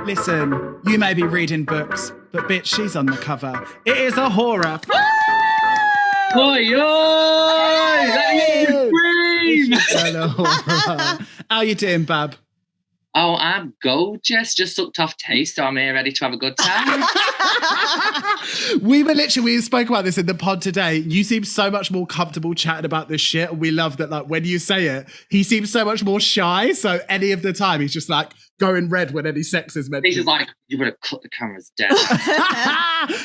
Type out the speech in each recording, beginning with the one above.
Listen, you may be reading books, but bitch, she's on the cover. It is a horror. Oi, oi! Let me scream! How you doing, Bab? Oh, I'm gorgeous. Just sucked off taste, so I'm here ready to have a good time. We spoke about this in the pod today. You seem so much more comfortable chatting about this shit. And we love that, like, when you say it, he seems so much more shy. So any of the time, he's just like going red when any sex is mentioned. He's just like, you better cut the cameras down.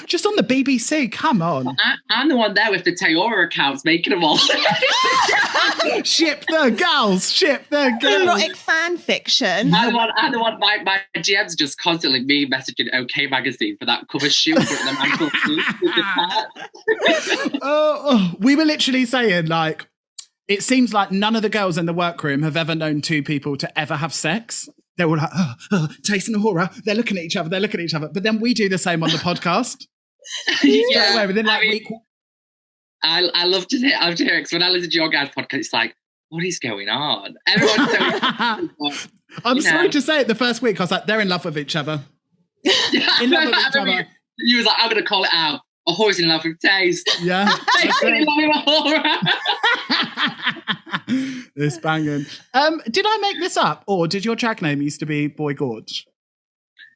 Just on the BBC, come on. I'm the one there with the takeover accounts making them all. Ship the girls. Erotic fan fiction. I'm the one, my GM's just constantly me messaging OK Magazine for that cover shoot. We were literally saying, like, it seems like none of the girls in the workroom have ever known two people to ever have sex. They were like, tasting a horror. They're looking at each other. But then we do the same on the podcast. Yeah, within like week. I love to hear it because when I listen to your guys' podcast, it's like, what is going on? Everyone's so I'm sorry to say it, the first week I was like, they're in love with each other. In love with each other. You was like, I'm going to call it out. A horse in love with taste. Yeah. In love with a horror. It's banging. Did I make this up, or did your drag name used to be Boy Gorge?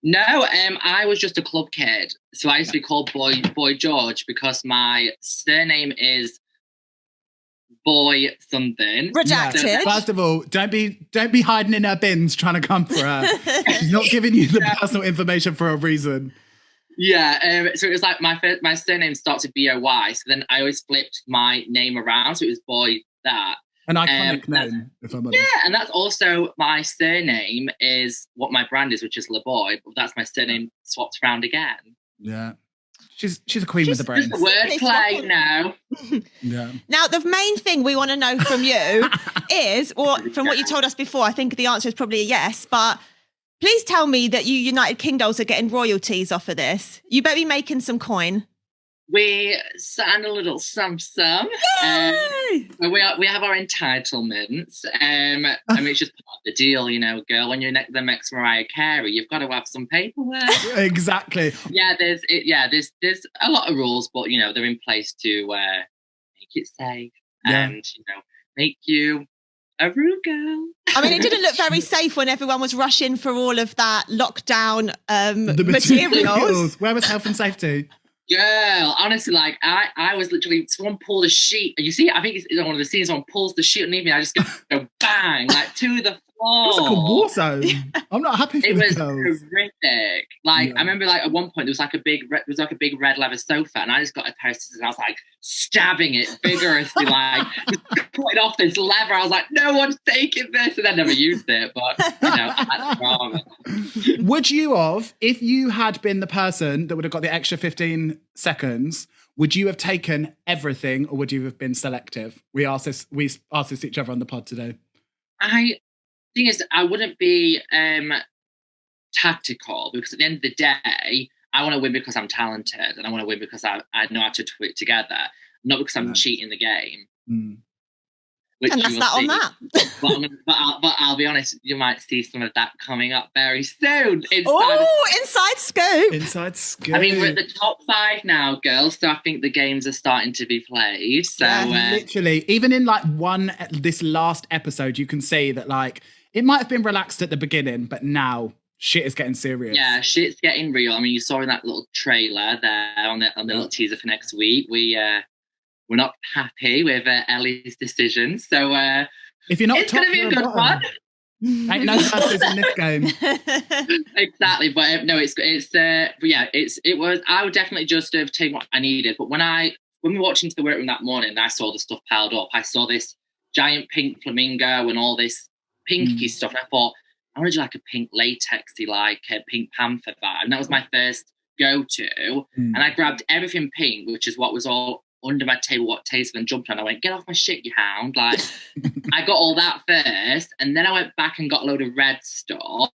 No, I was just a club kid. So I used to be called Boy George because my surname is Boy something. Redacted. Yeah. First of all, don't be hiding in her bins trying to come for her. She's not giving you the personal information for a reason. Yeah, so it was like my surname starts with B-O-Y, so then I always flipped my name around, so it was Boy that. An iconic name, if I'm honest. Yeah, and that's also my surname is what my brand is, which is Le Boy, but that's my surname swapped around again. Yeah. She's a queen with the brains. Just wordplay now. Yeah. Now, the main thing we want to know from you is, or from what you told us before, I think the answer is probably a yes, but please tell me that you United King dolls are getting royalties off of this. You better be making some coin. We signed a little sum. We have our entitlements. I mean, it's just part of the deal, you know, girl. When you're the next Mariah Carey, you've got to have some paperwork. Exactly. Yeah, there's a lot of rules, but you know they're in place to make it safe and you know make you a rude girl. I mean, it didn't look very safe when everyone was rushing for all of that lockdown the materials. Where was health and safety? Girl, honestly, like I was literally, someone pulled a sheet. You see, I think it's one of the scenes, someone pulls the sheet underneath me. I just go bang, like to the floor. It was like a war zone. I'm not happy for it. It was horrific. Like I remember, like at one point there was like a big red leather sofa, and I just got a pair of scissors and I was like stabbing it vigorously, like just putting off this leather. I was like, no one's taking this, and I never used it. But you know, that's drama. Would you have, if you had been the person that would have got the extra 15 seconds, would you have taken everything, or would you have been selective? We asked this to each other on the pod today. Thing is, I wouldn't be tactical, because at the end of the day, I want to win because I'm talented, and I want to win because I know how to put it together, not because I'm cheating the game. Mm. And that's that on that. but I'll be honest, you might see some of that coming up very soon. Inside scoop. Inside scoop. I mean, we're at the top 5 now, girls, so I think the games are starting to be played. So literally, even in like this last episode, you can see that like it might have been relaxed at the beginning, but now shit is getting serious. Yeah, shit's getting real. I mean, you saw in that little trailer there on the little teaser for next week, we're not happy with Ellie's decision. So if you're not, it's going to be a good one. Ain't no passes in this game. Exactly, but no, it was. I would definitely just have taken what I needed. But when we walked into the workroom that morning, and I saw the stuff piled up. I saw this giant pink flamingo and all this pinky stuff. And I thought, I want to do like a pink latexy, like a Pink Panther vibe. And that was my first go-to. And I grabbed everything pink, which is what was all under my table, what Taser and jumped on. I went, get off my shit, you hound. Like, I got all that first, and then I went back and got a load of red stuff,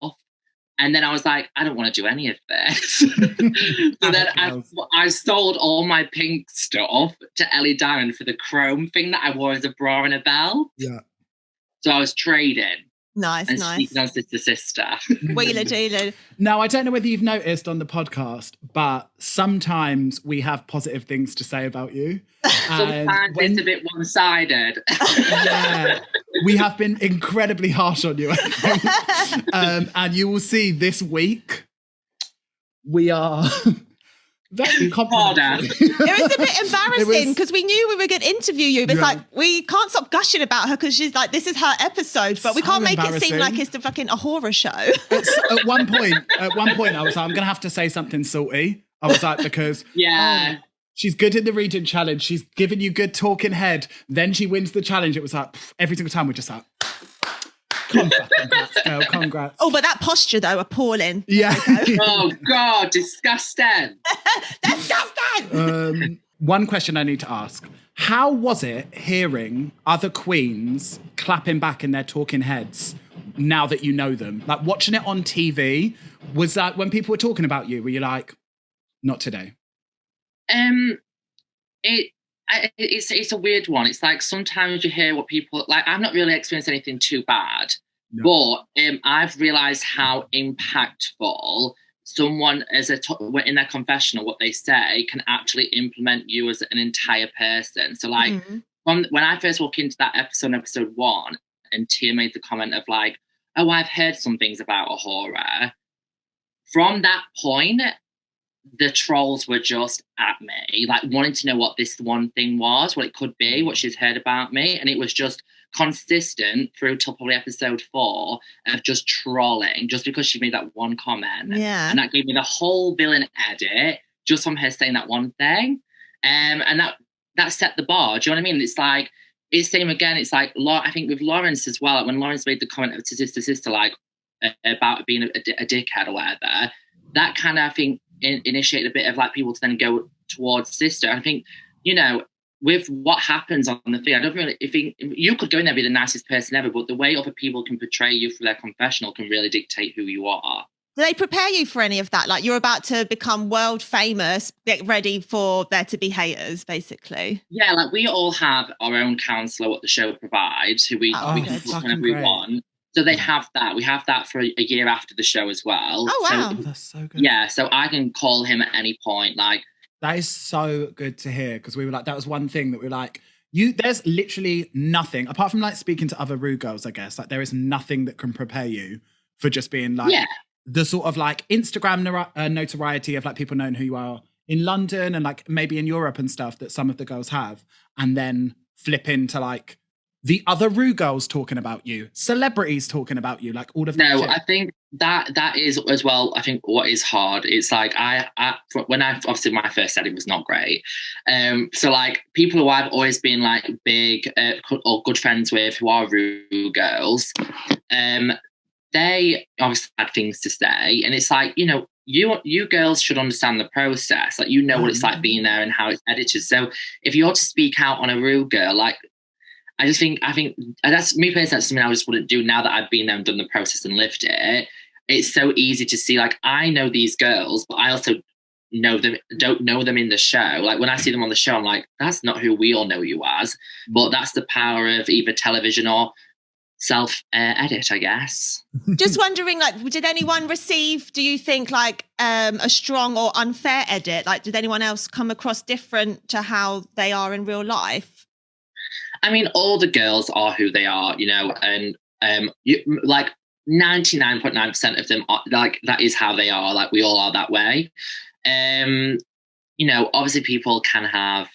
and then I was like, I don't want to do any of this. So then I sold all my pink stuff to Ellie Diamond for the chrome thing that I wore as a bra and a belt. Yeah. So I was trading. Nice. Speaking on sister. Wheeler dealer. Now, I don't know whether you've noticed on the podcast, but sometimes we have positive things to say about you. Sometimes it's a bit one-sided. Yeah, we have been incredibly harsh on you, I think. And you will see this week, we are very complimentary. It was a bit embarrassing because we knew we were going to interview you, but it's like, we can't stop gushing about her because she's like, this is her episode, but we can't make it seem like it's a horror show. At one point, I was like, I'm going to have to say something salty. I was like, because she's good in the Regent Challenge. She's given you good talking head. Then she wins the challenge. It was like, every single time we're just like, congrats, girl, congrats. Oh, but that posture though, appalling. Yeah. Oh God, disgusting. Disgusting. One question I need to ask. How was it hearing other queens clapping back in their talking heads now that you know them? Like watching it on TV, was that when people were talking about you, were you like, not today? It's a weird one. It's like sometimes you hear what people like. I've not really experienced anything too bad, but I've realised how impactful someone in their confessional, what they say can actually implement you as an entire person. So like when I first walked into that episode 1, and Tia made the comment of like, oh, I've heard some things about Ahura. From that point, the trolls were just at me, like wanting to know what this one thing was, what it could be, what she's heard about me. And it was just consistent through till probably episode 4 of just trolling, just because she made that one comment. Yeah. And that gave me the whole villain edit just from her saying that one thing. And that set the bar. Do you know what I mean? It's like, it's same again. It's like, I think with Lawrence as well, like when Lawrence made the comment to sister, like about being a dickhead or whatever, that kind of, I think, initiate a bit of like people to then go towards sister. I think, you know, with what happens on the thing, I don't really think you could go in there and be the nicest person ever, but the way other people can portray you through their confessional can really dictate who you are. Do they prepare you for any of that? Like you're about to become world famous, get ready for there to be haters, basically. Yeah, like we all have our own counsellor, what the show provides, who we can talk whenever we want. So they have that. We have that for a year after the show as well. Oh, wow. So, that's so good. Yeah, so I can call him at any point. Like that is so good to hear, because we were like, that was one thing that we were like, there's literally nothing, apart from like speaking to other Rue girls, I guess, like there is nothing that can prepare you for just being like the sort of like Instagram notoriety of like people knowing who you are in London and like maybe in Europe and stuff that some of the girls have, and then flip into like the other Rue girls talking about you, celebrities talking about you, like all of that. No, shit. I think that is as well. I think what is hard. It's like when I obviously my first set, it was not great. So like people who I've always been like big or good friends with who are Rue girls, they obviously had things to say, and it's like, you know, you girls should understand the process. Like, you know what it's like being there and how it's edited. So if you're to speak out on a Rue girl, like, I think that's me personally. That's something I just wouldn't do now that I've been there and done the process and lived it. It's so easy to see, like, I know these girls, but I also don't know them in the show. Like when I see them on the show, I'm like, that's not who we all know you as. But that's the power of either television or self-edit, I guess. Just wondering, like, did anyone receive, do you think, like a strong or unfair edit? Like, did anyone else come across different to how they are in real life? I mean, all the girls are who they are, you know, and like 99.9% of them are, like, that is how they are. Like, we all are that way. You know, obviously people can have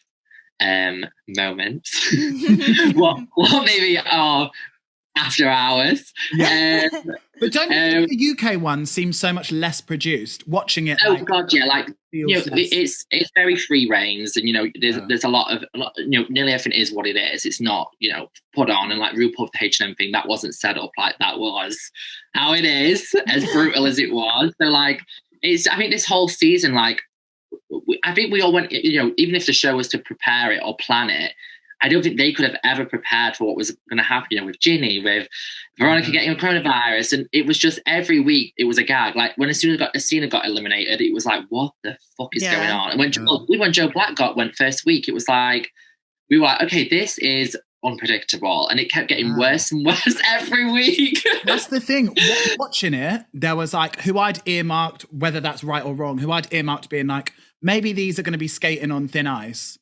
moments what maybe are after hours. Yeah. But don't you think the UK one seems so much less produced? Watching it, oh god, yeah, like, you know, it's very free reigns, and you know, there's a lot, you know, nearly everything is what it is. It's not, you know, put on, and like RuPaul the H&M thing, that wasn't set up like that was how it is, as brutal as it was. So like, I think this whole season, like, I think we all went, you know, even if the show was to prepare it or plan it, I don't think they could have ever prepared for what was going to happen, you know, with Ginny, with Veronica getting a coronavirus. And it was just every week, it was a gag. Like when Asina got eliminated, it was like, what the fuck is going on? And when Joe Black went first week, it was like, we were like, okay, this is unpredictable, and it kept getting worse and worse every week. That's the thing. Watching it, there was like who I'd earmarked, whether that's right or wrong, who I'd earmarked being like, maybe these are going to be skating on thin ice.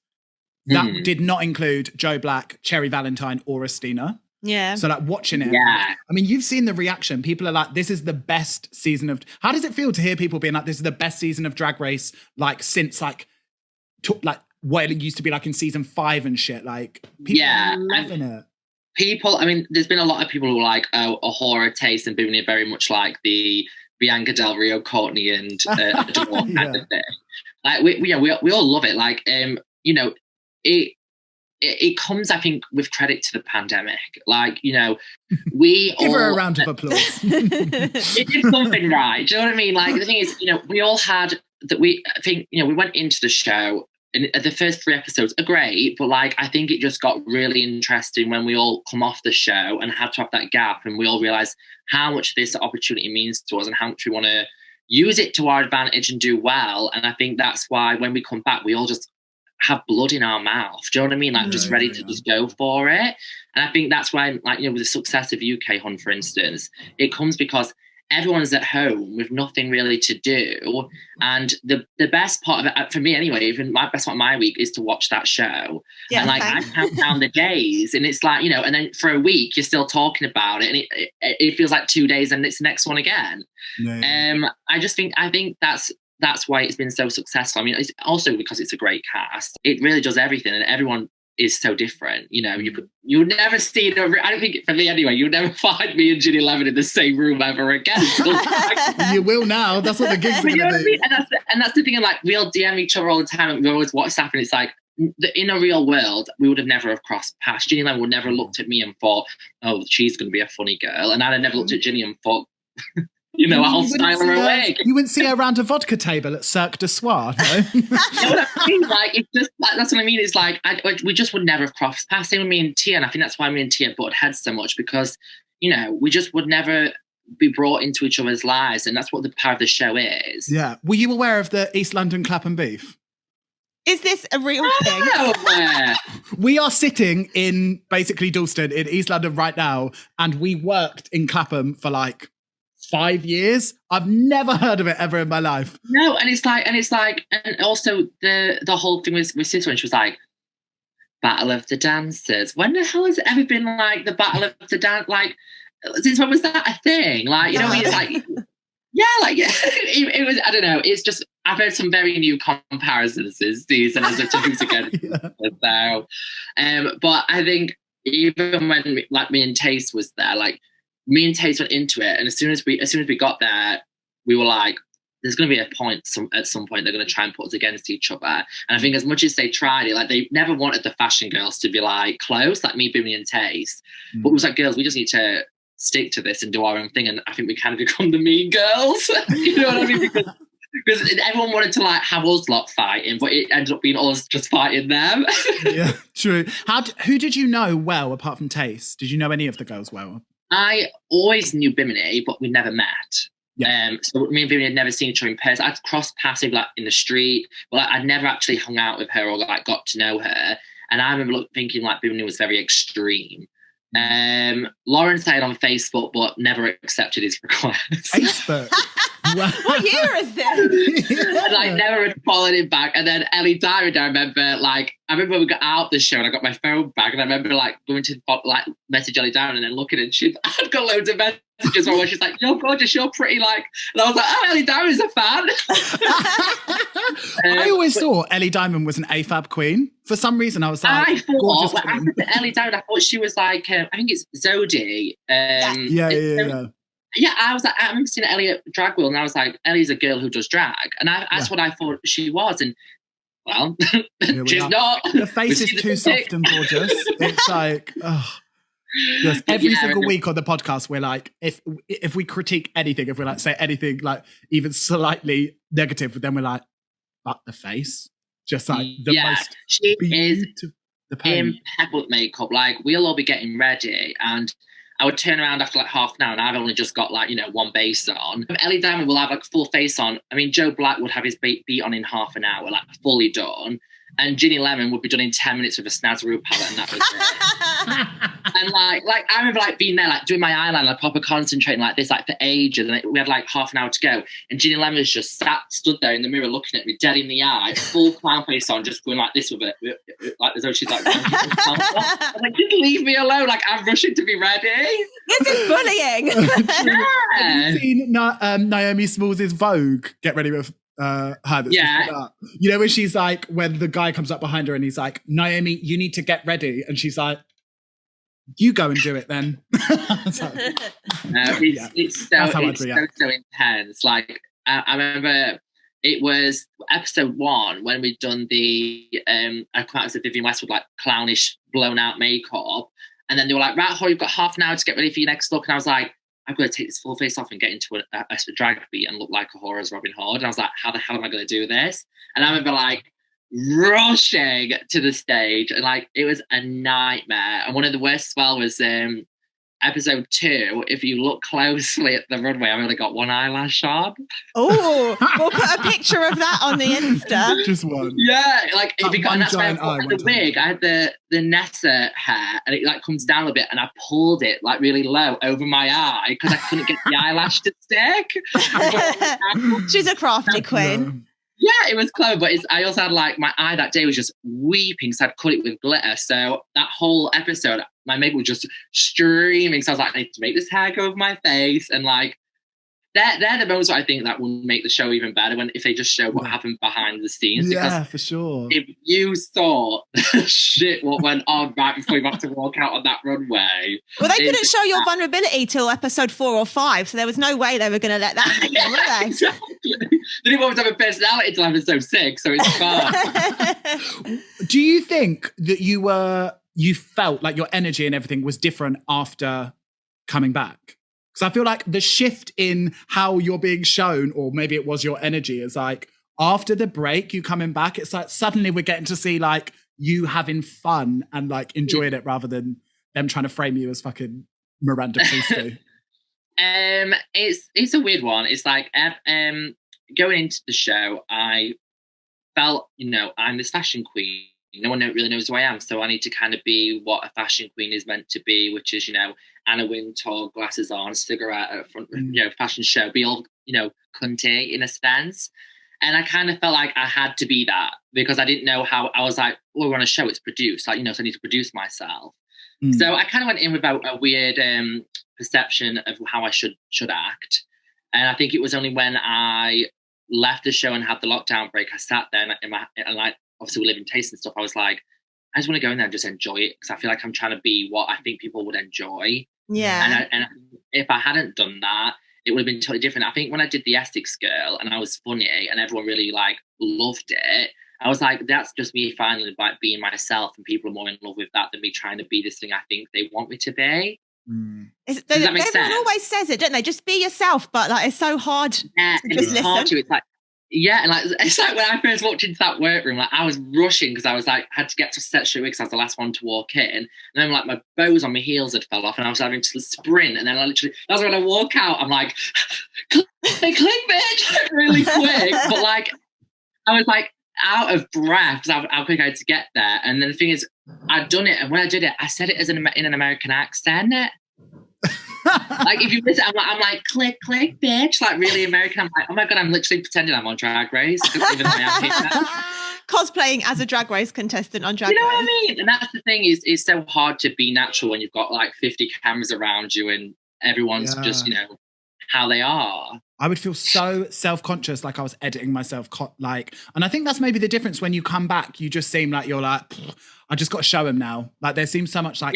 That did not include Joe Black, Cherry Valentine, or Estina. Yeah. So like watching it, Yeah. I mean, you've seen the reaction. People are like, this is the best season of... How does it feel to hear people being like, this is the best season of Drag Race, like since like what it used to be like in season 5 and shit? Like, people are loving it. People, I mean, there's been a lot of people who are like, oh, a horror taste, and Bimini very much like the Bianca Del Rio, Courtney, and Adore kind of thing. Like, we all love it. Like, you know, it comes, I think, with credit to the pandemic. Like, you know, we Give all... her a round of applause. It did something right. Do you know what I mean? Like, the thing is, you know, we all had... I think, you know, we went into the show, and the first 3 episodes are great, but, like, I think it just got really interesting when we all come off the show and had to have that gap, and we all realised how much this opportunity means to us and how much we want to use it to our advantage and do well. And I think that's why when we come back, we all just have blood in our mouth. Do you know what I mean? Like, just ready to just go for it. And I think that's why, like, you know, with the success of UK Hunt, for instance, it comes because everyone's at home with nothing really to do. And the best part of it, for me anyway, even my best part of my week is to watch that show. Yeah, and like, I count down the days, and it's like, you know, and then for a week you're still talking about it, and it feels like 2 days and it's the next one again. I think that's why it's been so successful. I mean, it's also because it's a great cast. It really does everything, and everyone is so different. You know, you would never see it over. I don't think, for me anyway, you'd never find me and Ginny Lemon in the same room ever again. You will now. That's what the gigs are going to be. I mean? And that's the thing. Like, we'll DM each other all the time, and we always WhatsApp, and it's like, in a real world, we would have never crossed paths. Ginny Lemon would never have looked at me and thought, oh, she's going to be a funny girl. And I'd have never looked at Ginny and thought, you know, I'll style her away. You wouldn't see her around a vodka table at Cirque du Soir, no? You know what I mean? Like, it's just, like, that's what I mean. It's like, we just would never have crossed paths. Same with me and Tia, and I think that's why me and Tia butted heads so much, because, you know, we just would never be brought into each other's lives, and that's what the power of the show is. Yeah. Were you aware of the East London Clapham beef? Is this a real thing? We are sitting in basically Dalston in East London right now, and we worked in Clapham for like 5 years. I've never heard of it ever in my life. No, and it's like, and also the whole thing with Sister, when she was like, Battle of the Dancers. When the hell has it ever been like the Battle of the Dance? Like, since when was that a thing? Like, you know what I mean? It's like, it was, I don't know. It's just, I've heard some very new comparisons this season as to who's against. So, but I think even when like me and Taste was there, like, me and Taste went into it, and as soon as we got there, we were like, there's going to be a point at some point they're going to try and put us against each other. And I think as much as they tried it, like, they never wanted the fashion girls to be like close, like me, Bimini, and Taste. But it was like, girls, we just need to stick to this and do our own thing. And I think we kind of become the mean girls. You know what I mean? Because everyone wanted to like have us lot fighting, but it ended up being us just fighting them. Yeah, true. Who did you know well apart from Taste? Did you know any of the girls well? I always knew Bimini, but we never met. Yeah. So me and Bimini had never seen each other in person. I'd crossed paths like in the street, but like, I'd never actually hung out with her or like got to know her. And I remember thinking like Bimini was very extreme. Lawrence had on Facebook, but never accepted his request. Facebook. Wow. What year is this? And I never had followed him back. And then Ellie Diamond, I remember when we got out the show and I got my phone back, and I remember like going to like message Ellie Diamond and then looking, and I'd got loads of messages where she's like, "You're gorgeous, you're pretty," like, and I was like, "Oh, Ellie Diamond's a fan." I always thought Ellie Diamond was an AFAB queen. For some reason, I was like, I thought, like, after Ellie Diamond, I thought she was like, I think it's Zodi. Yeah, I was like, I remember seeing Ellie at Drag World, and I was like, Ellie's a girl who does drag, and that's what I thought she was, and well, she's not. The face is too soft and gorgeous. It's like, yes, every single week on the podcast, we're like, if we critique anything, if we like say anything like even slightly negative, then we're like, but the face, just like the most. She is impeccable makeup. Like, we'll all be getting ready, and I would turn around after like half an hour, and I've only just got like, you know, one base on. Ellie Diamond will have like full face on. I mean, Joe Black would have his beat on in half an hour, like fully done. and Ginny Lemon would be done in 10 minutes with a Snazaroo palette, and that was it. And like I remember like being there, like doing my eyeliner, like proper concentrating like this, like for ages, and we had like half an hour to go, and Ginny Lemon was just stood there in the mirror looking at me dead in the eye, full clown face on, just going like this with it, like as though she's like, I was like, just leave me alone, like I'm rushing to be ready. This is bullying. Have you seen Naomi Smalls' Vogue? Get ready with her. Yeah. You know when she's like, when the guy comes up behind her and he's like, Naomi, you need to get ready, and she's like, you go and do it then. It's so intense. Like I remember it was episode 1 when we'd done the I come out as a Vivienne Westwood like clownish blown out makeup, and then they were like, right, Holly, you've got half an hour to get ready for your next look, and I was like, I'm going to take this full face off and get into a drag beat and look like a whore as Robin Hood. And I was like, how the hell am I going to do this? And I remember like rushing to the stage, and like it was a nightmare. And one of the worst as well was episode 2. If you look closely at the runway, I've only got one eyelash on. Oh, we'll put a picture of that on the Insta. Just one. Yeah, like if you got, and that's why I had the wig. I had the Nessa hair, and it like comes down a bit, and I pulled it like really low over my eye because I couldn't get the eyelash to stick. She's a crafty queen. No. Yeah, it was clever, but I also had like my eye that day was just weeping, so I'd cut it with glitter. So that whole episode, my makeup was just streaming. So I was like, I need to make this hair go over my face, and like they're the moments where I think that will make the show even better if they just show what happened behind the scenes. Yeah, because for sure. if you saw shit what went on right before you had to walk out on that runway. Well, they couldn't show your vulnerability till episode 4 or 5, so there was no way they were going to let that happen, were they? Exactly. They didn't want to have a personality until episode 6, so it's fine. Do you think that you felt like your energy and everything was different after coming back? Because I feel like the shift in how you're being shown, or maybe it was your energy, is like after the break, you coming back, it's like suddenly we're getting to see like you having fun and like enjoying it rather than them trying to frame you as fucking Miranda Priestley. It's a weird one. It's like going into the show, I felt, I'm this fashion queen. No one really knows who I am, so I need to kind of be what a fashion queen is meant to be, which is, Anna Wintour, glasses on, cigarette at front, fashion show, be all, cunty in a sense. And I kind of felt like I had to be that because I didn't know how. I was like, well, we're on a show, it's produced, like, so I need to produce myself. So I kind of went in with a weird perception of how I should act. And I think it was only when I left the show and had the lockdown break, I sat there and like, obviously we live in taste and stuff. I was like, I just want to go in there and just enjoy it because I feel like I'm trying to be what I think people would enjoy. Yeah. And if I hadn't done that, it would have been totally different. I think when I did the Essex Girl and I was funny and everyone really like loved it, I was like, that's just me finally like being myself, and people are more in love with that than me trying to be this thing I think they want me to be. Does that make sense? Everyone always says it, don't they? Just be yourself, but like it's so hard to just listen. Hard to. It's like, yeah, and like it's like when I first walked into that workroom, like I was rushing because I was like had to get to set straight away because I was the last one to walk in, and then like my bows on my heels had fell off, and I was having to sprint, and then I literally that's when I walk out, I'm like, click bitch, really quick, but like I was like out of breath because how quick I had to get there, and then the thing is, I'd done it, and when I did it, I said it as in an American accent. Like if you listen, I'm like click bitch, like really American. I'm like, oh my god, I'm literally pretending I'm on Drag Race, even though I am cosplaying as a Drag Race contestant on Drag Race. You know what I mean? And that's the thing is, it's so hard to be natural when you've got like 50 cameras around you and everyone's just how they are. I would feel so self-conscious, like I was editing myself, and I think that's maybe the difference. When you come back, you just seem like you're like, I just got to show him now. Like there seems so much like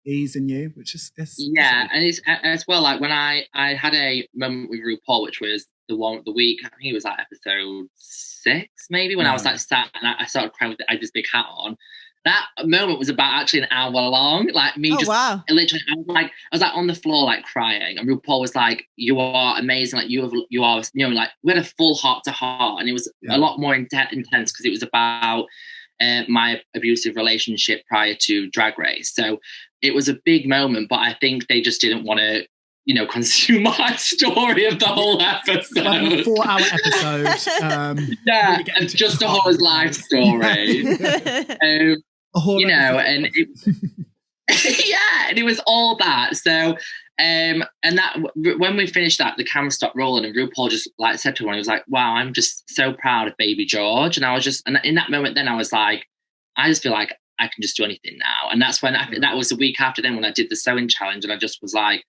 ease in you, which is and it's as well like when I had a moment with Rupaul, which was the week, I think it was like episode 6 maybe, when I was like sat and I started crying with I had this big hat on. That moment was about actually an hour long. Like me literally, I was like on the floor, like crying. And RuPaul was like, you are amazing. Like you are, like we had a full heart to heart. And it was a lot more intense because it was about my abusive relationship prior to Drag Race. So it was a big moment, but I think they just didn't want to consume my story of the whole episode. Like a 4-hour episode. Yeah, and just a horror's life story. And and it was all that. So, and that when we finished that, the camera stopped rolling, and RuPaul just like said to everyone, he was like, "Wow, I'm just so proud of Baby George." And I was just, and in that moment, then I was like, I just feel like I can just do anything now. And that's when that was the week after then when I did the sewing challenge, and I just was like,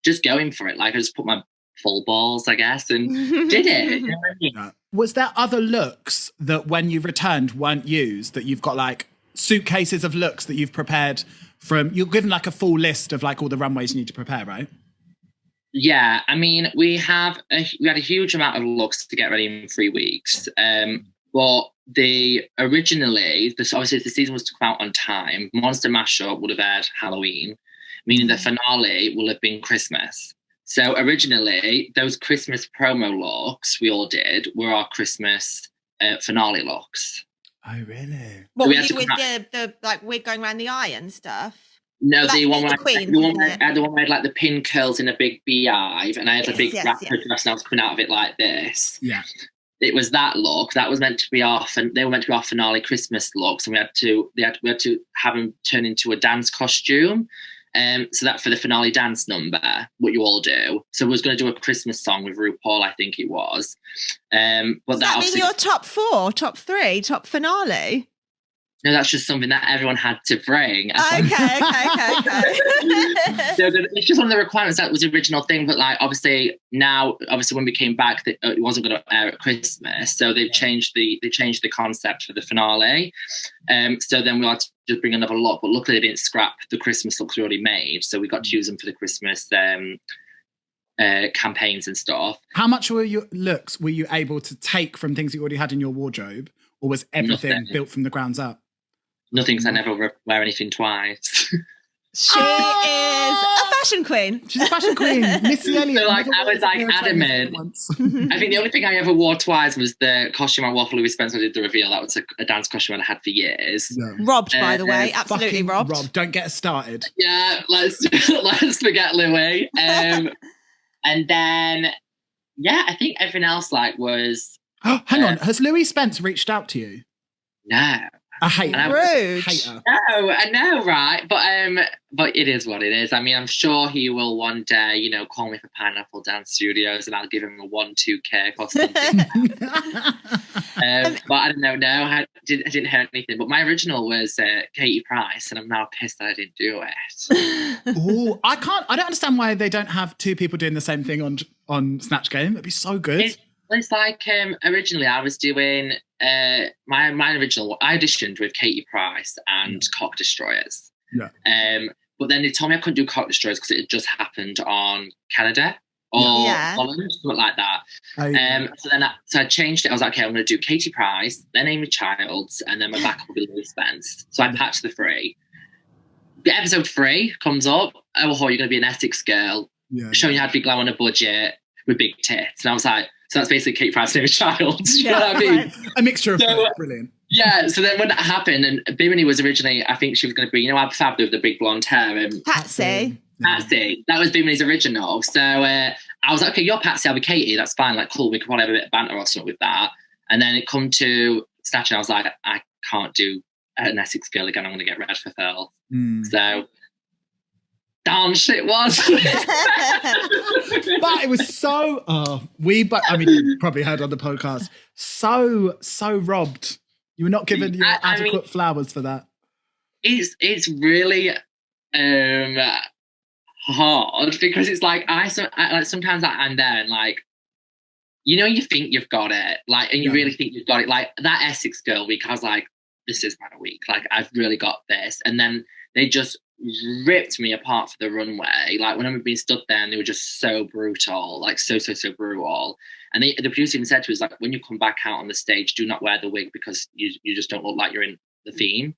just going for it. Like I just put my full balls, I guess, and did it. You know what I mean? Was there other looks that when you returned weren't used, that you've got like suitcases of looks that you've prepared from? You're given like a full list of like all the runways you need to prepare, right? Yeah, I mean, we had a huge amount of looks to get ready in 3 weeks. But obviously if the season was to come out on time, Monster Mashup would have aired Halloween, meaning the finale will have been Christmas. So originally, those Christmas promo looks we all did were our Christmas finale looks. Oh, really? What were you with the like wig going around the eye and stuff? No, like the one where I had like the pin curls in a big beehive, and I had a big rapper dress, and I was coming out of it like this. Yeah. It was that look that was meant to be off, and they were meant to be our finale Christmas looks, and we had to have them turn into a dance costume. So that for the finale dance number, what you all do. So we was going to do a Christmas song with RuPaul, I think it was. But does that mean your top 4, top 3, top finale? No, that's just something that everyone had to bring. Okay. So it's just one of the requirements. That was the original thing, but like obviously when we came back, it wasn't going to air at Christmas, so they've changed the concept for the finale. So then we had to just bring another look, but luckily they didn't scrap the Christmas looks we already made, so we got to use them for the Christmas campaigns and stuff. How much were your looks were you able to take from things you already had in your wardrobe, or was everything built from the grounds up? Nothing, because I never wear anything twice. She is a fashion queen. She's a fashion queen. Missy Elliott. So I was adamant. I think the only thing I ever wore twice was the costume I wore for Louis Spencer. I did the reveal. That was a dance costume I had for years. Yeah. Robbed, by the way. Absolutely robbed. Don't get us started. Yeah, let's forget Louis. And then, I think everything else was... Hang on. Has Louis Spence reached out to you? No. I hate her. Rude. No, I know, right? But it is what it is. I mean, I'm sure he will one day, call me for Pineapple Dance Studios, and I'll give him a 1-2 cake or something. But I don't know. No, I didn't hear anything. But my original was Katie Price, and I'm now pissed that I didn't do it. Oh, I don't understand why they don't have 2 people doing the same thing on Snatch Game. It'd be so good. It's like originally I was doing my original. I auditioned with Katie Price and Cock Destroyers. Yeah. But then they told me I couldn't do Cock Destroyers because it had just happened on Canada or Holland, something like that. Oh, yeah. So I changed it. I was like, okay, I'm going to do Katie Price, then Amy Childs, and then my backup will be Louis Spence. So I patched the 3. The episode 3 comes up. Oh, you're going to be an Essex girl, showing you how to be glam on a budget with big tits. And I was like, so that's basically Kate Price and Amy Childs. You know what I mean? Right. A mixture of both. Brilliant. Yeah, so then when that happened, and Bimini was originally, I think she was going to be, Ab Fab with the big blonde hair. And Patsy. Patsy. That was Bimini's original. So I was like, okay, you're Patsy, I'll be Katie. That's fine. Like, cool. We could probably have a bit of banter or something with that. And then it come to Snatch, and I was like, I can't do an Essex girl again. I'm going to get red for Phil. So... damn shit was. But it was so you probably heard on the podcast, so robbed. You were not given your adequate flowers for that. It's really hard because it's like sometimes I'm there and like you think you've got it, like, and you really think you've got it. Like that Essex girl week, I was like, this is my week. Like I've really got this, and then they just ripped me apart for the runway. Like when I've been stood there, and they were just so brutal, like so brutal. And the producer even said to us, like, when you come back out on the stage, do not wear the wig because you just don't look like you're in the theme.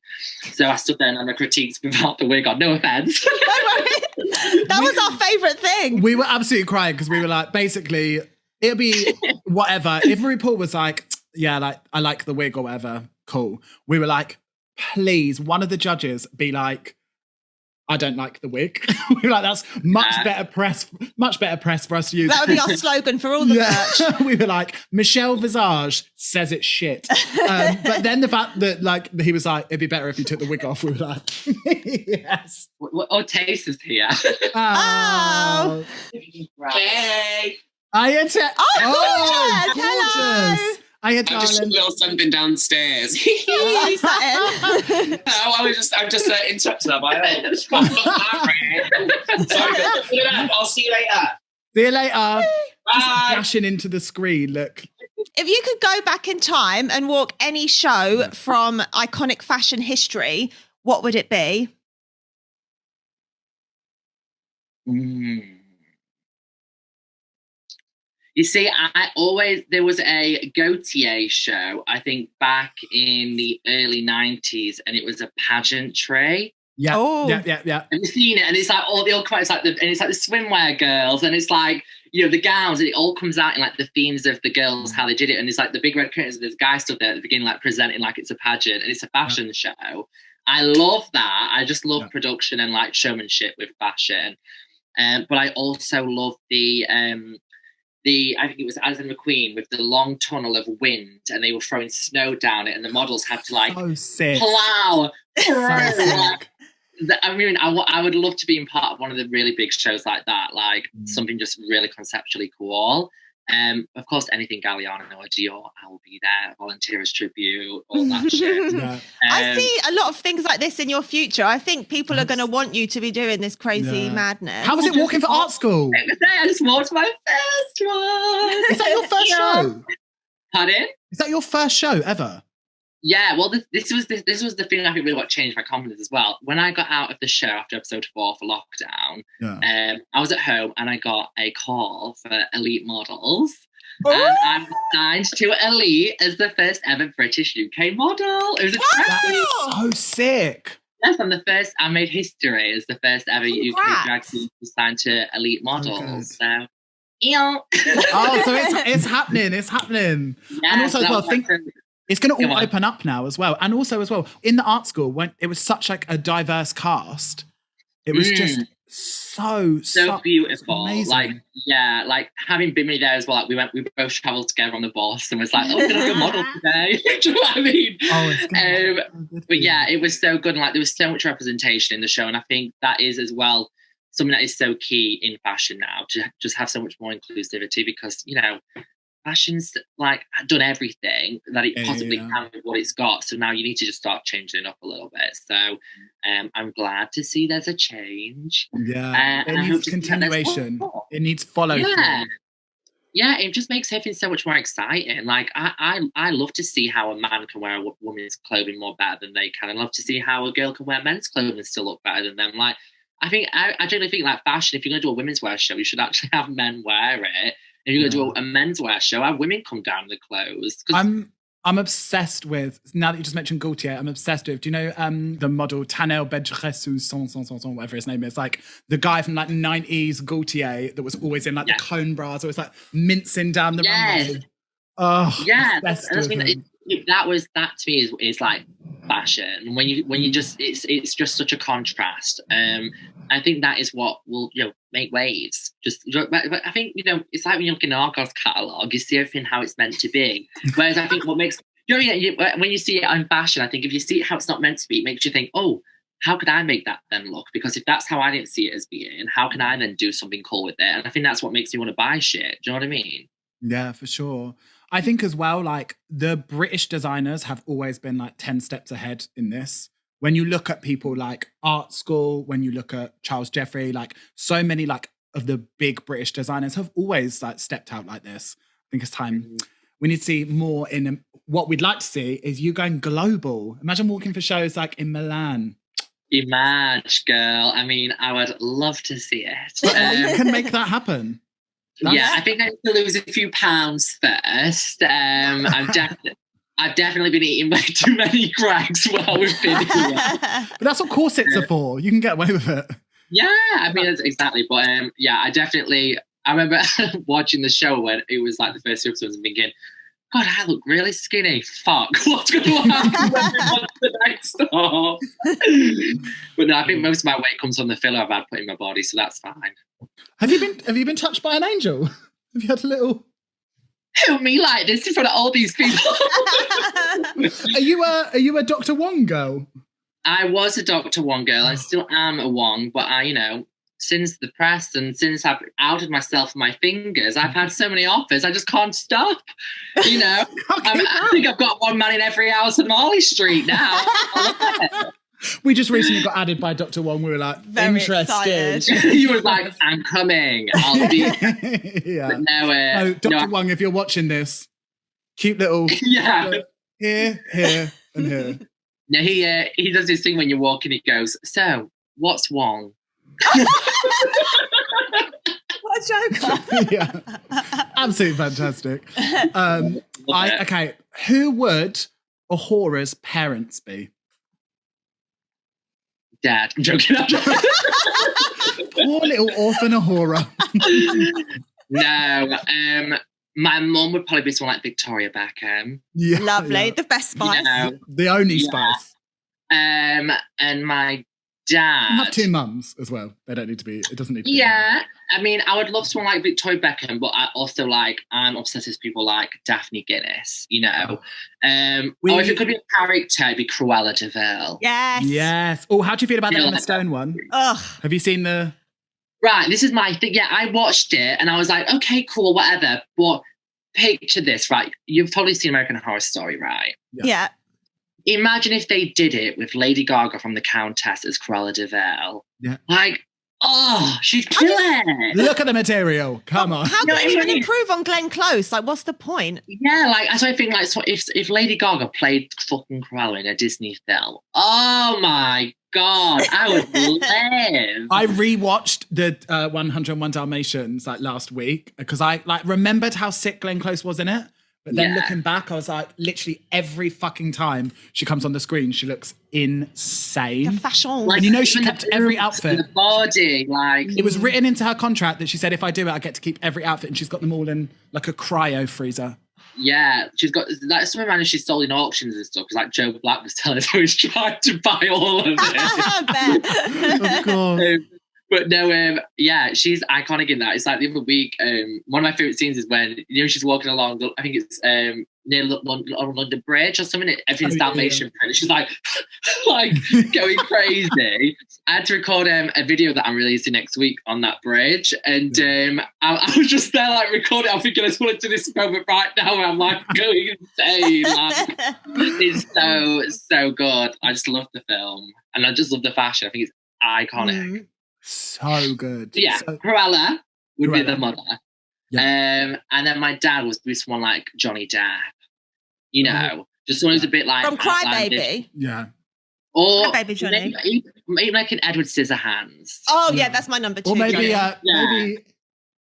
So I stood there and I critiqued without the wig on. No offense. That was our favorite thing. We were absolutely crying because we were like, basically, it'll be whatever. If RuPaul was like, yeah, like I like the wig or whatever, cool. We were like, please, one of the judges be like, I don't like the wig. We were like, that's much better press for us to use. That would be our slogan for all the merch. We were like, Michelle Visage says it's shit. But then the fact that like he was like, it'd be better if you took the wig off, we were like, yes. Oh, Taste is here. Oh. Hey. I had to, gorgeous. Hello. I had I just a little something downstairs. Hello. No, I'm just interrupted that by Sorry, I'll see you later. See you later. Bye. Just dashing into the screen, look. If you could go back in time and walk any show from iconic fashion history, what would it be? You see, there was a Gautier show, I think back in the early 90s, and it was a pageantry. Yeah. Oh. Yeah. Have you seen it? And it's like all it's like the swimwear girls, and it's like, you know, the gowns, and it all comes out in like the themes of the girls, how they did it. And it's like the big red curtains, and there's guys stood there at the beginning, like presenting like it's a pageant, and it's a fashion show. I love that. I just love production and like showmanship with fashion. But I also love I think it was Alexander McQueen with the long tunnel of wind, and they were throwing snow down it, and the models had to like plow. I mean, I would love to be in part of one of the really big shows like that, like something just really conceptually cool. Of course, anything Galliano or Dior, I will be there, volunteer as tribute, all that shit. I see a lot of things like this in your future. I think people are going to want you to be doing this crazy madness. How was it walking for art school? I just walked my first one. Is that your first show? Pardon? Is that your first show ever? Yeah, well, this was the thing I think really what changed my confidence as well. When I got out of the show after episode 4 for lockdown, I was at home and I got a call for Elite Models. And I was signed to Elite as the first ever British UK model. It was a That's so sick. Yes, I'm the first. I made history as the first ever UK drag queen to sign to Elite Models. So, so it's happening. It's happening. Yeah, and also as well, it's going to all open up now as well. And also as well, in the art school, when it was such like a diverse cast, it was just so beautiful. Amazing. Like having Bimini there as well. Like we both travelled together on the bus and was like, oh, we're going to be a model today. Do you know what I mean? But yeah, it was so good. And like there was so much representation in the show. And I think that is as well something that is so key in fashion now, to just have so much more inclusivity, because, you know, fashion's like done everything that it possibly can with what it's got. So now you need to just start changing it up a little bit. So I'm glad to see there's a change. Yeah, it needs continuation. It needs follow through. Yeah, it just makes everything so much more exciting. Like I love to see how a man can wear a woman's clothing more better than they can. I love to see how a girl can wear men's clothing and still look better than them. Like I generally think like fashion, if you're going to do a women's wear show, you should actually have men wear it. If you're going to do a menswear show, have women come down in the clothes. I'm obsessed with, now that you just mentioned Gaultier, I'm obsessed with, do you know the model Tanel Bedresu, whatever his name is, like the guy from like 90s Gaultier that was always in like the cone bras, always like mincing down the runway. Oh, yeah. That to me is like fashion. When you just, it's just such a contrast. I think that is what will, you know, make waves. But I think, you know, it's like when you look in an Argos catalogue, you see everything how it's meant to be. Whereas I think what makes, you know, when you see it on fashion, I think if you see it how it's not meant to be, it makes you think, oh, how could I make that then look? Because if that's how I didn't see it as being, how can I then do something cool with it? And I think that's what makes me want to buy shit. Do you know what I mean? Yeah, for sure. I think as well, like the British designers have always been like 10 steps ahead in this. When you look at people like Art School, when you look at Charles Jeffrey, like so many like of the big British designers have always like stepped out like this. I think it's time we need to see more in what we'd like to see is you going global. Imagine walking for shows like in Milan. Imagine, girl. I mean, I would love to see it. You can make that happen. Yeah, I think I need to lose a few pounds first. I've definitely been eating way too many cracks while we've been here. But that's what corsets are for. You can get away with it. Yeah, I mean, exactly. But I remember watching the show when it was like the first two episodes and thinking, God, I look really skinny. Fuck, what's going to happen when we watch the next star? But no, I think most of my weight comes from the filler I've had put in my body, so that's fine. Have you been touched by an angel? Have you had a little? Who, me like this in front of all these people? Are you a Dr. Wong girl? I was a Dr. Wong girl. I still am a Wong, but since the press and since I've outed myself for my fingers, I've had so many offers. I just can't stop. I think I've got one man in every house on Marley Street now. We just recently got added by Dr. Wong. We were like, Very interested. excited. You were like, I'm coming. I'll be. Yeah. But no, Dr. Wong, if you're watching this, cute little. Yeah. Here, and here. No, he does this thing when you're walking. It goes, so what's Wong? What a joker. Yeah, absolutely fantastic. Okay, who would Ahora's parents be? Dad. I'm joking. Poor little orphan Ahura. No, my mum would probably be someone like Victoria Beckham. Yeah, Lovely. yeah. The best spice. The only spice. And my dad. You have two mums as well. They don't need to be. It doesn't need to be. Yeah, I mean, I would love someone like Victoria Beckham, but I also I'm obsessed with people like Daphne Guinness. Or if it could be a character, it'd be Cruella de Vil. Yes. Oh, how do you feel about the Emma Stone one? Ugh. Have you seen the? Right, this is my thing. Yeah, I watched it and I was like, okay, cool, whatever. But picture this, right? You've probably seen American Horror Story, right? Yeah. Imagine if they did it with Lady Gaga from The Countess as Cruella de Vil. Yeah. Like, she'd kill it. Look at the material. Come on. How can you even improve on Glenn Close? Like, what's the point? Yeah, so I think, so if Lady Gaga played fucking Cruella in a Disney film, oh my God, I would live. I rewatched the 101 Dalmatians last week because I remembered how sick Glenn Close was in it. But then looking back, I was like, literally every fucking time she comes on the screen, she looks insane. The fashion. And she kept every outfit. The body, It was written into her contract that she said, if I do it, I get to keep every outfit. And she's got them all in a cryo freezer. Yeah, she's got some of she's sold in auctions and stuff. Because Joe Black was telling us he was trying to buy all of it. I bet. Of course. But no, she's iconic in that. It's like the other week, one of my favourite scenes is when, she's walking along, I think it's near London Bridge or something, everything's Dalmatian print. She's like going crazy. I had to record a video that I'm releasing next week on that bridge. And I was just there recording. I'm thinking I just want to do this moment right now where I'm going insane. It's so good. I just love the film. And I just love the fashion. I think it's iconic. So good. Yeah, Cruella would be the mother. Yeah. And then my dad was someone like Johnny Depp. Just someone who's a bit like from Crybaby. Yeah. Or Crybaby Johnny. Maybe like an Edward Scissorhands. Oh yeah, that's my number 2. Or maybe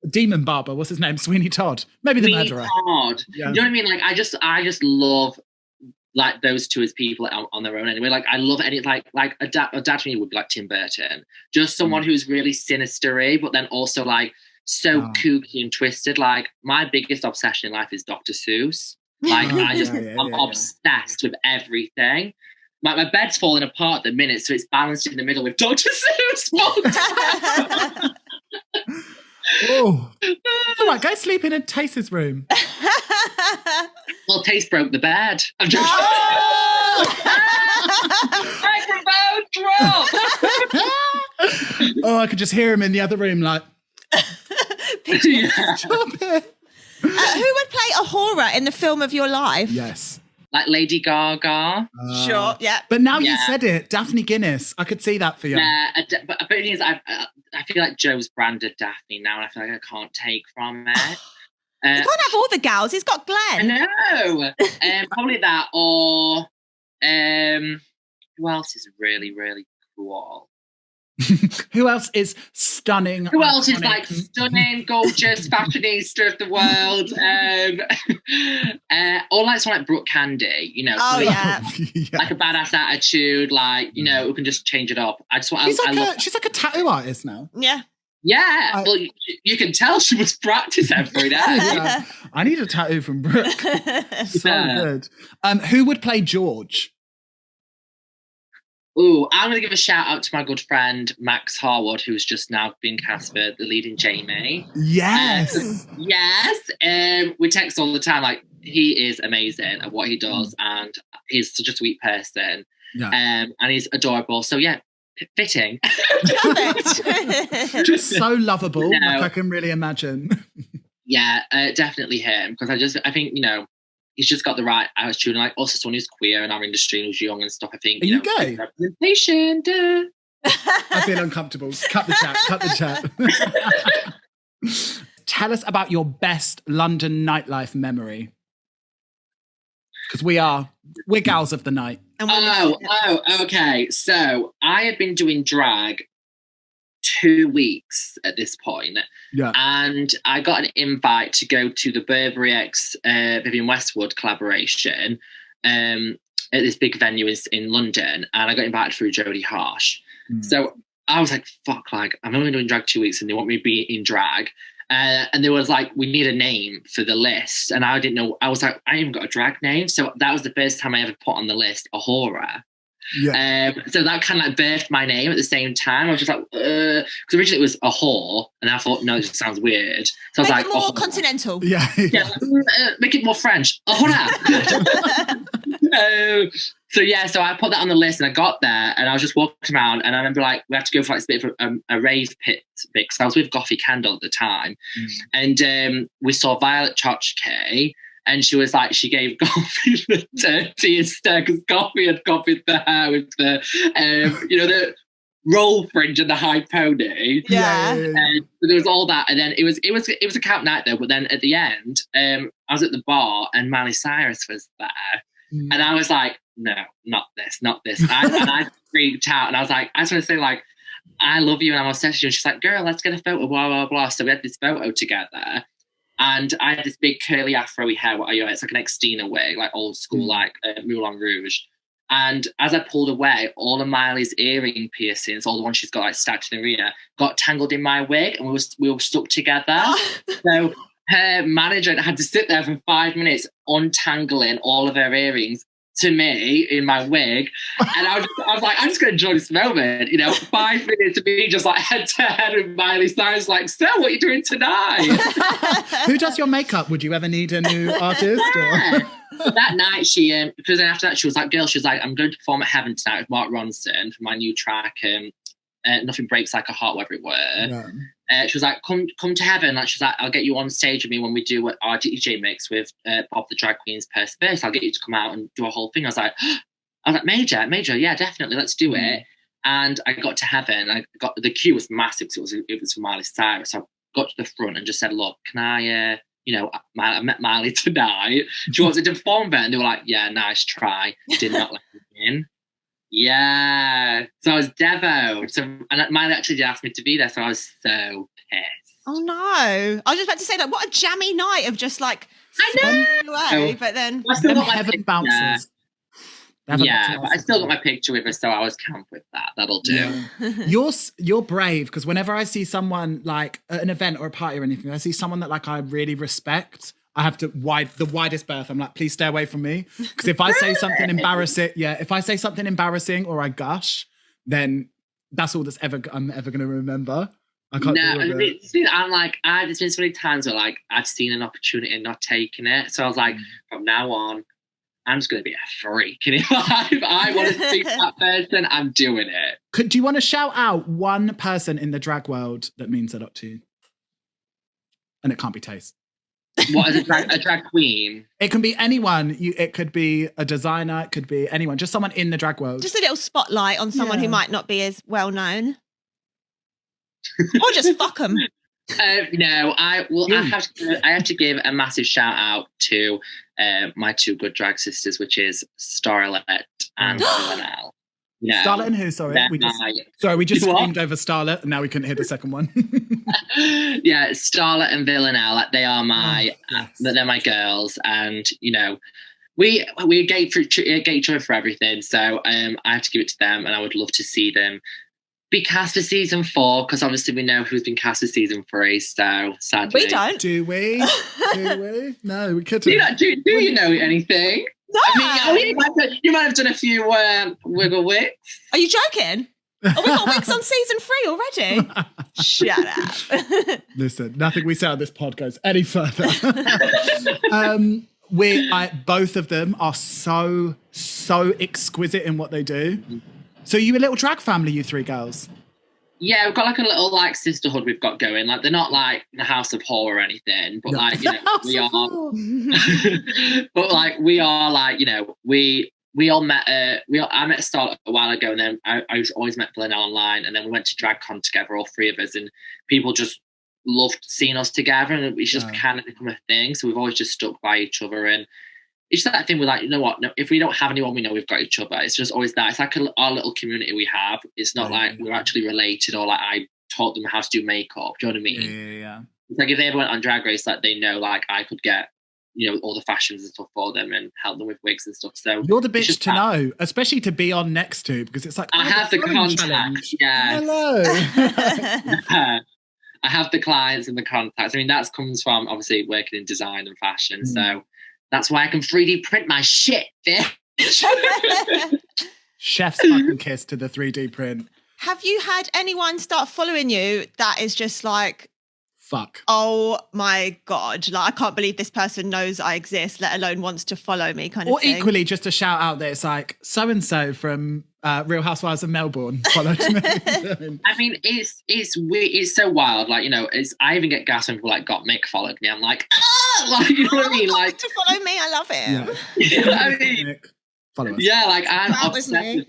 Demon Barber. What's his name? Sweeney Todd. Maybe the murderer. Todd. Yeah. You know what I mean? I just love those two as people on their own anyway. I love any a dad to me would be like Tim Burton. Just someone who's really sinister-y, but then also so kooky and twisted. My biggest obsession in life is Dr. Seuss. I'm obsessed with everything. My bed's falling apart at the minute, so it's balanced in the middle with Dr. Seuss. Oh, all right, go sleep in a Tace's room. Well, Tace broke the bed. I'm joking. Microphone drop. Oh, I could just hear him in the other room, Yeah. Stop it. Who would play Ahura in the film of your life? Yes. Like Lady Gaga. Sure, yeah. But now you said it, Daphne Guinness. I could see that for you. Yeah, but the thing is, I feel like Joe's branded Daphne now, and I feel like I can't take from it. You can't have all the gals. He's got Glenn. I know. Probably that, or who else is really, really cool? Who else is stunning? Who else is stunning, gorgeous, fashionista of the world? Or someone like Brooke Candy, Oh yeah. Like a badass attitude, who can just change it up. I just want. She's like a tattoo artist now. Yeah. Yeah, well, you can tell she was practice every day. Yeah. I need a tattoo from Brooke. So good. Who would play George? Ooh, I'm going to give a shout out to my good friend Max Harwood, who's just now been cast for the leading Jamie. Yes. Yes. We text all the time. Like, he is amazing at what he does, and he's such a sweet person. Yeah. And he's adorable. So yeah, fitting. Just so lovable. No. Like I can really imagine. Yeah, definitely him, because I think, you know, he's just got the right attitude, and like also someone who's queer in our industry and who's young and stuff. I think Are you gay? Representation. Duh. I feel uncomfortable. Cut the chat. Tell us about your best London nightlife memory. Because we're gals of the night. Okay. So I had been doing drag 2 weeks at this point. Yeah. And I got an invite to go to the Burberry X Vivienne Westwood collaboration at this big venue in London. And I got invited through Jodie Harsh. So I was like, fuck, like, I'm only doing drag 2 weeks and they want me to be in drag. And there was like, we need a name for the list. And I didn't know, I was like, I haven't got a drag name. So that was the first time I ever put on the list a horror. Yeah. So that kind of like birthed my name at the same time. I was just like, because originally it was a whore, and I thought, no, it just sounds weird. So I was like, more continental. Yeah. Make it more French. A horror. So I put that on the list, and I got there, and I was just walking around, and I remember like we had to go for like a bit of a rave pit because I was with Goffy Candle at the time, and we saw Violet Chachki. And she was like, she gave Goffy the dirtiest stare because Goffy had copied the hair with the, the roll fringe and the high pony. Yeah. So there was all that, and then it was a camp night though. But then at the end, I was at the bar and Miley Cyrus was there, and I was like, no, not this. And I freaked out, and I was like, I just want to say like, I love you and I'm obsessed with you. And she's like, girl, let's get a photo, blah blah blah. So we had this photo together. And I had this big curly afro-y hair. It's like an Xtina wig, like old school, like Moulin Rouge. And as I pulled away, all of Miley's earring piercings, all the ones she's got like stacked in her ear, got tangled in my wig, and we were stuck together. So her manager had to sit there for 5 minutes untangling all of her earrings to me in my wig, and I was like, I'm just going to enjoy this moment, 5 minutes of me just like head to head with Miley Cyrus, like, so what are you doing tonight? Who does your makeup? Would you ever need a new artist? Yeah. That night she, because then after that she was like, I'm going to perform at Heaven tonight with Mark Ronson for my new track, Nothing Breaks Like a Heart Wherever It Were. Yeah. She was like, come to Heaven. Like, she's like, I'll get you on stage with me when we do our DJ mix with Bob the Drag Queen's Perseverance. I'll get you to come out and do a whole thing. I was like, Major, yeah, definitely, let's do it. And I got to Heaven. The queue was massive because it was for Miley Cyrus. So I got to the front and just said, look, can I, I met Miley tonight. She wanted to perform there. And they were like, yeah, nice try. Did not let me in. Yeah, so I was devo. And Miley actually did ask me to be there, so I was so pissed. Oh no! I was just about to say, like, what a jammy night of just like I know. Away, but then I still got my Heaven bounces. Yeah, but I still got my picture with her, so I was camp with that. That'll do. Yeah. You're brave, because whenever I see someone like at an event or a party or anything, I see someone that like I really respect, I have to the widest berth. I'm like, please stay away from me. Because if I say something embarrassing, or I gush, then that's all I'm ever going to remember. I can't do it. I'm like, there's been so many times where like I've seen an opportunity and not taken it. So I was like, from now on, I'm just going to be a freak. And if I want to see that person, I'm doing it. Do you want to shout out one person in the drag world that means a lot to you? And it can't be Taste. What is a drag queen? It can be anyone. It could be a designer. It could be anyone. Just someone in the drag world. Just a little spotlight on someone who might not be as well known, or just fuck them. No, I have to give a massive shout out to my two good drag sisters, which is Starlet and Villanelle. Yeah. Starlet and who? Sorry, we just screamed over Starlet, and now we couldn't hear the second one. Yeah, Starlet and Villanelle. They are they're my girls, and we get each other for everything. So I have to give it to them, and I would love to see them be cast for season 4, because obviously we know who's been cast for season 3. So sadly, We don't. Do we? Do we? No, we couldn't. Do you know anything? No. I mean, you might have done a few wiggle wigs. Are you joking? Oh, we got wigs on season 3 already. Shut up. Listen, nothing we say on this pod goes any further. Both of them are so exquisite in what they do. So you a little drag family, you 3 girls? Yeah, we've got like a little like sisterhood we've got going. Like they're not like the House of Horror or anything, but like, you know, we are. But like we are like, you know, we all met. I met Star a while ago, and then I always met Glenelle online, and then we went to DragCon together, all 3 of us, and people just loved seeing us together, and it's just kind of become a thing. So we've always just stuck by each other, and it's that thing. We're like, you know what? No, if we don't have anyone, we know we've got each other. It's just always that. It's like our little community we have. It's not like we're actually related, or like I taught them how to do makeup. Do you know what I mean? Yeah. It's like if they ever went on Drag Race, like they know, like I could get, you know, all the fashions and stuff for them and help them with wigs and stuff. So you're the bitch to know, especially to be on next to, because it's like I have the contact. Yeah. Hello. I have the clients and the contacts. I mean, that comes from obviously working in design and fashion. So that's why I can 3D print my shit, bitch. Chef's fucking kiss to the 3D print. Have you had anyone start following you that is just like, fuck, oh my God, like I can't believe this person knows I exist, let alone wants to follow me kind of thing? Or equally just a shout out that it's like, so-and-so from Real Housewives of Melbourne followed me. I mean, it's weird. It's so wild. Like, you know, I even get gas when people like got Mick followed me. I'm like, like, you know what I mean? Like, to follow me, I love him. Yeah. You know what I mean? Mick, follow us. Yeah, like I'm obsessed with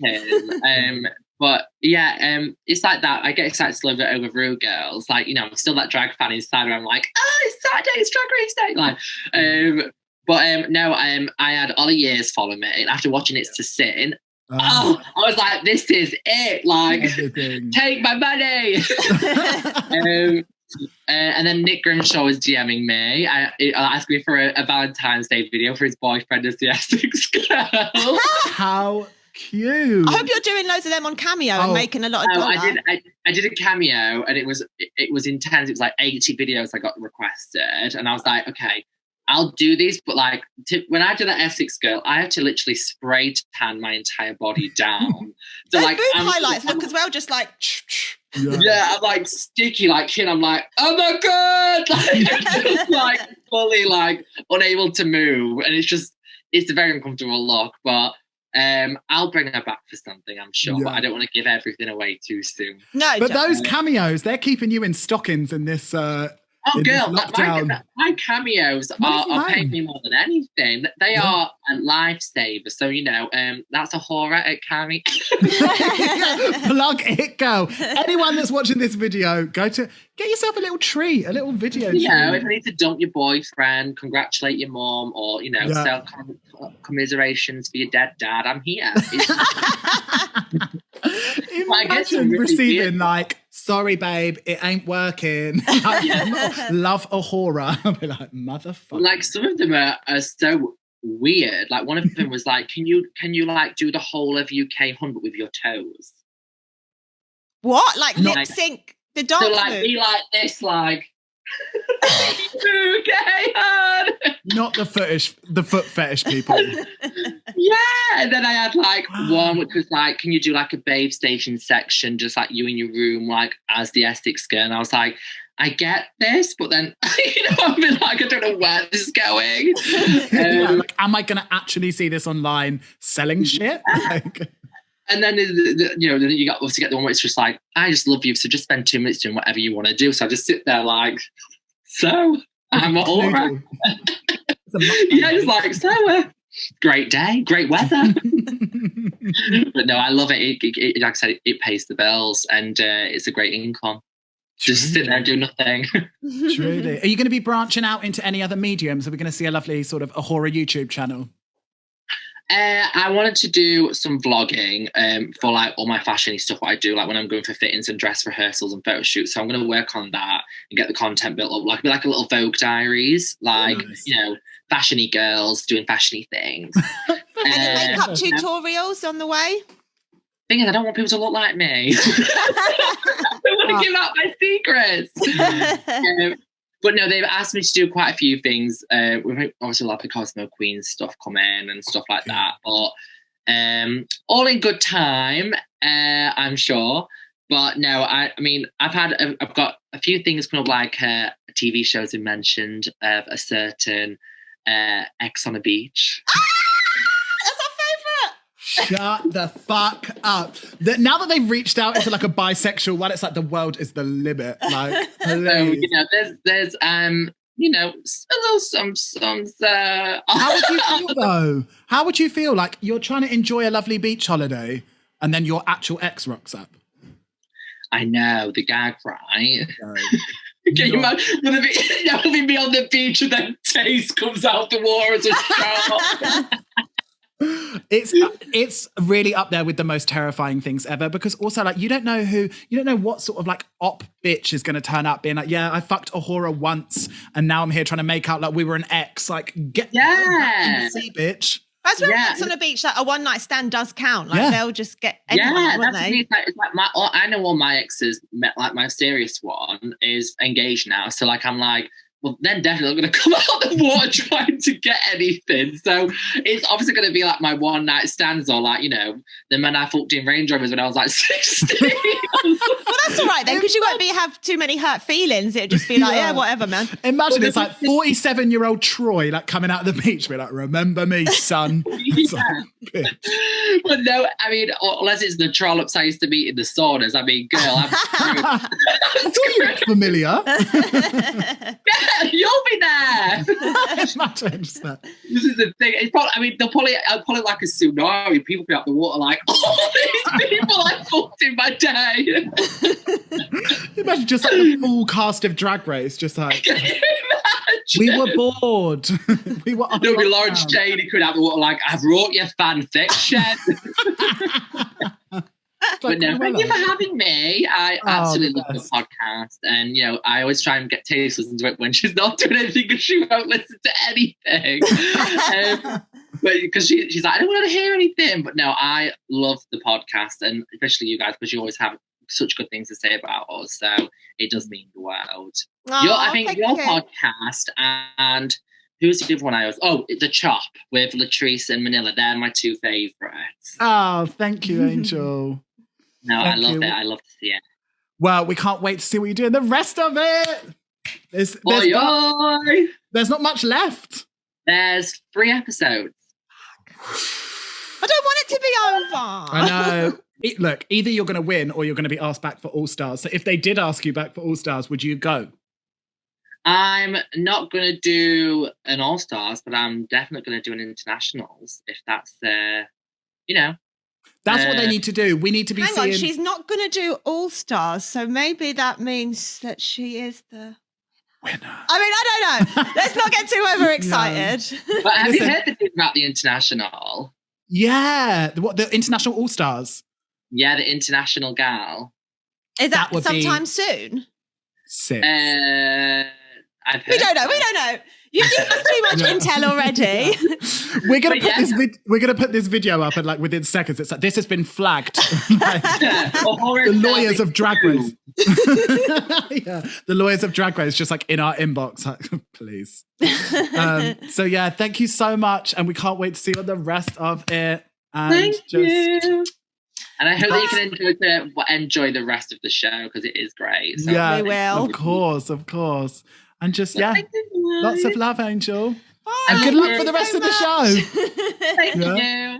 him. But yeah, it's like that. I get excited to love it over Real Girls. Like, you know, I'm still that drag fan inside where I'm like, it's Saturday, it's Drag Race Day. Like, no, I had Ollie Years follow me after watching It's to Sin. I was like, this is it. Like, take my money. And then Nick Grimshaw was DMing me. Asked me for a Valentine's Day video for his boyfriend as the Essex girl. How cute. I hope you're doing loads of them on Cameo and making a lot of dollar. I did a Cameo, and it was intense. It was like 80 videos I got requested, and I was like, okay, I'll do these, but like when I do that Essex girl, I have to literally spray tan my entire body down. So like boob highlights look as well, just like yeah, I'm like sticky like kid. I'm like, oh my God, like I'm just like fully like unable to move, and it's a very uncomfortable look, but I'll bring her back for something, I'm sure, but I don't want to give everything away too soon. No, but those cameos, they're keeping you in stockings in this oh, girl, my cameos are paying me more than anything. They are a lifesaver. So, you know, that's a horror at Cameo. Plug it, girl. Anyone that's watching this video, get yourself a little treat, a little video treat. You know, if you need to dump your boyfriend, congratulate your mom, or, you know, sell commiserations for your dead dad, I'm here. Imagine receiving like, sorry, babe, it ain't working. Love a horror. I'll be like, motherfucker. Like some of them are so weird. Like one of them was like, can you like do the whole of UK hunt but with your toes? What? Like lip sync the dance so like move? Be like this, like okay, hon. Not the foot fetish people. Yeah, and then I had like one which was like, can you do like a babe station section, just like you in your room, like as the Essex girl? And I was like, I get this, but then you know, I've been like, I don't know where this is going. Like, am I going to actually see this online selling shit? Like, and then you know, then you got obviously get the one where it's just like, I just love you, so just spend 2 minutes doing whatever you want to do. So I just sit there like, so I'm all right. Yeah, just like, so great day, great weather. But no, I love it. It like I said, it pays the bills, and it's a great income. Just sit there and do nothing. Truly. Are you going to be branching out into any other mediums? Are we going to see a lovely sort of a horror YouTube channel? I wanted to do some vlogging for like all my fashiony stuff what I do, like when I'm going for fittings and dress rehearsals and photo shoots. So I'm going to work on that and get the content built up, like a little Vogue diaries, like you know, fashiony girls doing fashiony things. Any makeup tutorials on the way? thing is, I don't want people to look like me. I don't want to give out my secrets. But no, they've asked me to do quite a few things. We've obviously like the Cosmo Queen stuff come in and stuff like that. But all in good time, I'm sure. But no, I mean, I've got a few things kind of like TV shows have mentioned of a certain Ex on a Beach. Shut the fuck up. Now that they've reached out into like a bisexual one, it's like the world is the limit. Like, so, you know, there's you know, a little some How would you feel though? How would you feel? Like you're trying to enjoy a lovely beach holiday and then your actual ex rocks up? I know, the gag, right? Can you imagine? That'll be me on the beach and then Taste comes out the water as a shark. It's really up there with the most terrifying things ever, because also like you don't know what sort of like op bitch is going to turn up being like, yeah, I fucked a horror once and now I'm here trying to make out like we were an ex. Like get see, bitch. That's where Ex on a Beach, like a one night stand does count. Like they'll just get anyone, won't they? It's like I know all my exes met, like my serious one is engaged now. So like I'm like, well, then definitely going to come out of the water trying to get anything. So it's obviously going to be like my one night stands or like, you know, the men I fucked in Range Rovers when I was like 16. Well, that's all right then, because you won't have too many hurt feelings. It'll just be like, yeah, whatever, man. Imagine it's like 47-year-old Troy like coming out of the beach, be like, remember me, son. But no, I mean, unless it's the trollops I used to meet in the saunas. I mean, girl, I'm screwed. Familiar. Yeah, you'll be there. Imagine that. This is the thing. It's probably, I mean, I'll pull it like a tsunami. People be out the water like, all these people I fucked in my day. Imagine just like the full cast of Drag Race, just like, we were bored. We were. There'll be Lawrence Cheney could have the water like, I've wrote your fan fiction. But no, thank you for having me. I absolutely love the podcast. And, you know, I always try and get Taylor to listen to it when she's not doing anything because she won't listen to anything. But because she's like, I don't want to hear anything. But no, I love the podcast, and especially you guys, because you always have such good things to say about us. So it does mean the world. I think your podcast and who's the other one I was? Oh, The Chop with Latrice and Manila. They're my two favourites. Oh, thank you, Angel. No, I love it. I love to see it. Well, we can't wait to see what you do in the rest of it. There's not much left. There's 3 episodes. I don't want it to be over. I know. Look, either you're going to win or you're going to be asked back for All Stars. So if they did ask you back for All Stars, would you go? I'm not going to do an All Stars, but I'm definitely going to do an Internationals if that's, you know. That's what they need to do. We need to be Hang on, she's not going to do All Stars, so maybe that means that she is the winner. I mean, I don't know. Let's not get too overexcited. No. But have you heard the thing about the International? Yeah. The International All Stars? Yeah, the International gal. Is that sometime soon? 6. We don't know. You've given us too much intel already. We're gonna put this video up and like within seconds. It's like this has been flagged. The lawyers of Drag Race. The lawyers of Drag Race just like in our inbox. Like, please. So yeah, thank you so much, and we can't wait to see on the rest of it. And thank you. And I hope that you can enjoy the rest of the show because it is great. So yeah, we will. Of course. And just, lots of love, Angel. Bye. And good luck for the rest of the show. Thank you.